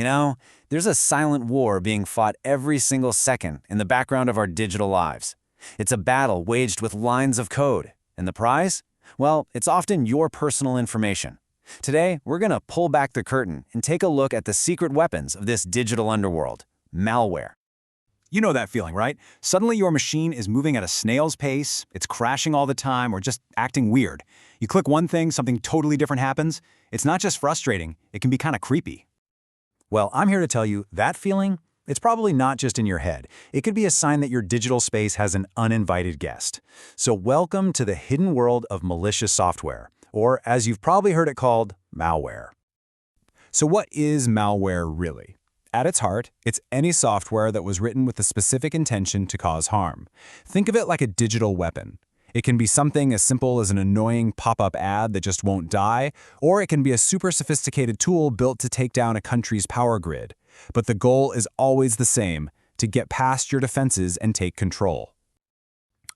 You know, there's a silent war being fought every single second in the background of our digital lives. It's a battle waged with lines of code. And the prize? Well, it's often your personal information. Today, we're going to pull back the curtain and take a look at the secret weapons of this digital underworld, malware. You know that feeling, right? Suddenly your machine is moving at a snail's pace, it's crashing all the time, or just acting weird. You click one thing, something totally different happens. It's not just frustrating, it can be kind of creepy. Well, I'm here to tell you that feeling, it's probably not just in your head. It could be a sign that your digital space has an uninvited guest. So welcome to the hidden world of malicious software, or as you've probably heard it called, malware. So what is malware really? At its heart, it's any software that was written with the specific intention to cause harm. Think of it like a digital weapon. It can be something as simple as an annoying pop-up ad that just won't die, or it can be a super sophisticated tool built to take down a country's power grid. But the goal is always the same, to get past your defenses and take control.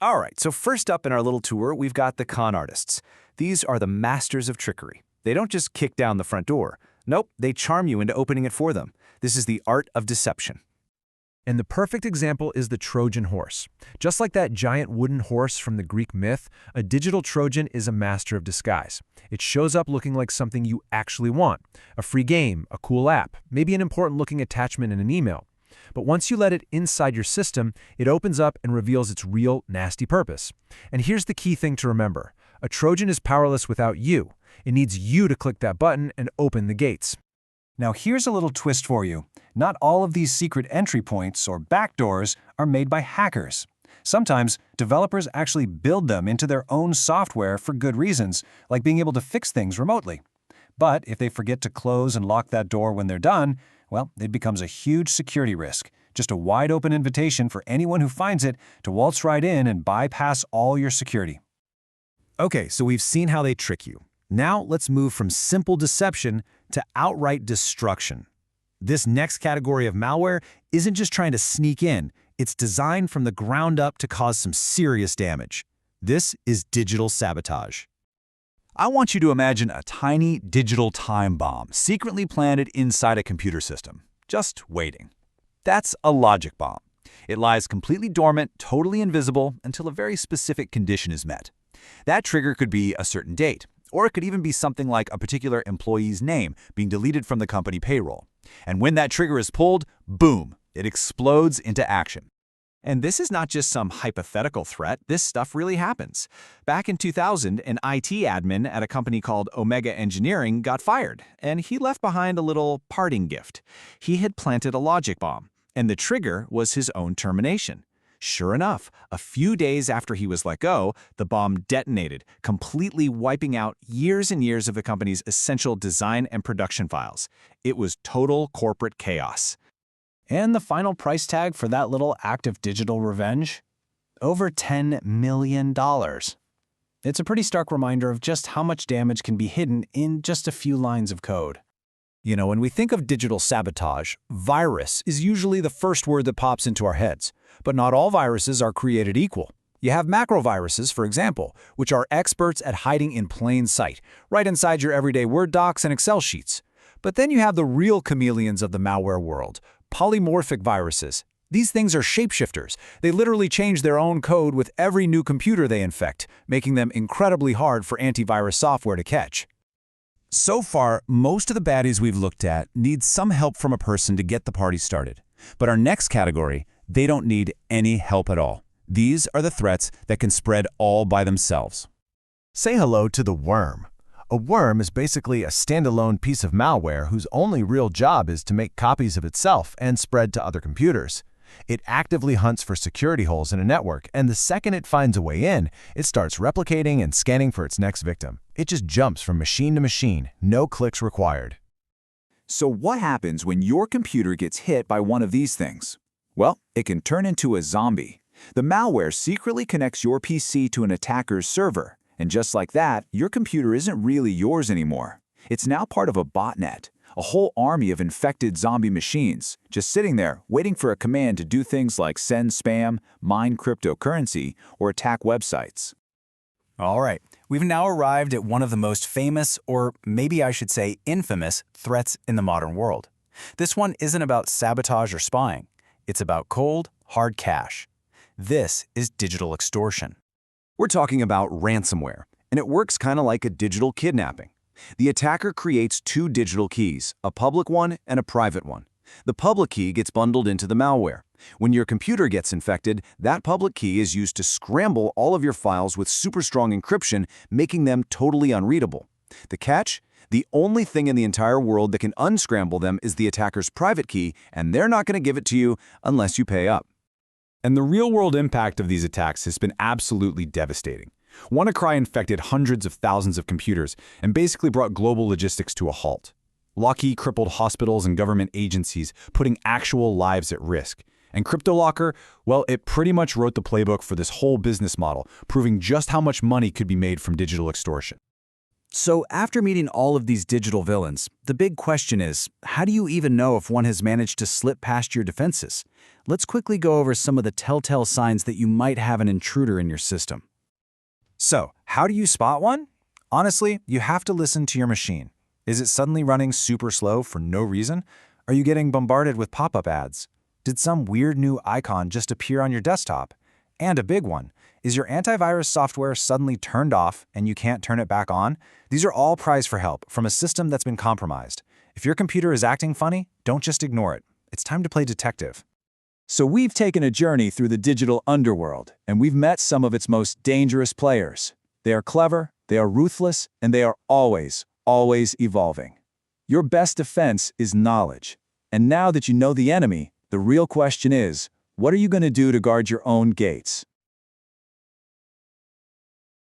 All right, so first up in our little tour, we've got the con artists. These are the masters of trickery. They don't just kick down the front door. Nope, they charm you into opening it for them. This is the art of deception. And the perfect example is the Trojan horse. Just like that giant wooden horse from the Greek myth, a digital Trojan is a master of disguise. It shows up looking like something you actually want, a free game, a cool app, maybe an important-looking attachment in an email. But once you let it inside your system, it opens up and reveals its real, nasty purpose. And here's the key thing to remember. A Trojan is powerless without you. It needs you to click that button and open the gates. Now here's a little twist for you. Not all of these secret entry points or backdoors are made by hackers. Sometimes, developers actually build them into their own software for good reasons, like being able to fix things remotely. But if they forget to close and lock that door when they're done, well, it becomes a huge security risk. Just a wide-open invitation for anyone who finds it to waltz right in and bypass all your security. Okay, so we've seen how they trick you. Now let's move from simple deception to outright destruction. This next category of malware isn't just trying to sneak in, it's designed from the ground up to cause some serious damage. This is digital sabotage. I want you to imagine a tiny digital time bomb secretly planted inside a computer system, just waiting. That's a logic bomb. It lies completely dormant, totally invisible, until a very specific condition is met. That trigger could be a certain date, or it could even be something like a particular employee's name being deleted from the company payroll. And when that trigger is pulled, boom, it explodes into action. And this is not just some hypothetical threat, this stuff really happens. Back in 2000, an IT admin at a company called Omega Engineering got fired, and he left behind a little parting gift. He had planted a logic bomb, and the trigger was his own termination. Sure enough, a few days after he was let go, the bomb detonated, completely wiping out years and years of the company's essential design and production files. It was total corporate chaos. And the final price tag for that little act of digital revenge? Over $10 million. It's a pretty stark reminder of just how much damage can be hidden in just a few lines of code. You know, when we think of digital sabotage, virus is usually the first word that pops into our heads. But not all viruses are created equal. You have macroviruses, for example, which are experts at hiding in plain sight, right inside your everyday Word docs and Excel sheets. But then you have the real chameleons of the malware world, polymorphic viruses. These things are shapeshifters. They literally change their own code with every new computer they infect, making them incredibly hard for antivirus software to catch. So far, most of the baddies we've looked at need some help from a person to get the party started. But our next category, they don't need any help at all. These are the threats that can spread all by themselves. Say hello to the worm. A worm is basically a standalone piece of malware whose only real job is to make copies of itself and spread to other computers. It actively hunts for security holes in a network, and the second it finds a way in, it starts replicating and scanning for its next victim. It just jumps from machine to machine, no clicks required. So what happens when your computer gets hit by one of these things? Well, it can turn into a zombie. The malware secretly connects your PC to an attacker's server, and just like that, your computer isn't really yours anymore. It's now part of a botnet, a whole army of infected zombie machines, just sitting there waiting for a command to do things like send spam, mine cryptocurrency, or attack websites. All right, we've now arrived at one of the most famous, or maybe I should say infamous, threats in the modern world. This one isn't about sabotage or spying. It's about cold, hard cash. This is digital extortion. We're talking about ransomware, and it works kind of like a digital kidnapping. The attacker creates two digital keys, a public one and a private one. The public key gets bundled into the malware. When your computer gets infected, that public key is used to scramble all of your files with super strong encryption, making them totally unreadable. The catch? The only thing in the entire world that can unscramble them is the attacker's private key, and they're not going to give it to you unless you pay up. And the real-world impact of these attacks has been absolutely devastating. WannaCry infected hundreds of thousands of computers and basically brought global logistics to a halt. Lockheed crippled hospitals and government agencies, putting actual lives at risk. And CryptoLocker, well, it pretty much wrote the playbook for this whole business model, proving just how much money could be made from digital extortion. So after meeting all of these digital villains, the big question is, how do you even know if one has managed to slip past your defenses? Let's quickly go over some of the telltale signs that you might have an intruder in your system. So, how do you spot one? Honestly, you have to listen to your machine. Is it suddenly running super slow for no reason? Are you getting bombarded with pop-up ads? Did some weird new icon just appear on your desktop? And a big one, is your antivirus software suddenly turned off and you can't turn it back on? These are all cries for help from a system that's been compromised. If your computer is acting funny, don't just ignore it. It's time to play detective. So we've taken a journey through the digital underworld, and we've met some of its most dangerous players. They are clever, they are ruthless, and they are always evolving. Your best defense is knowledge. And now that you know the enemy, the real question is, what are you going to do to guard your own gates?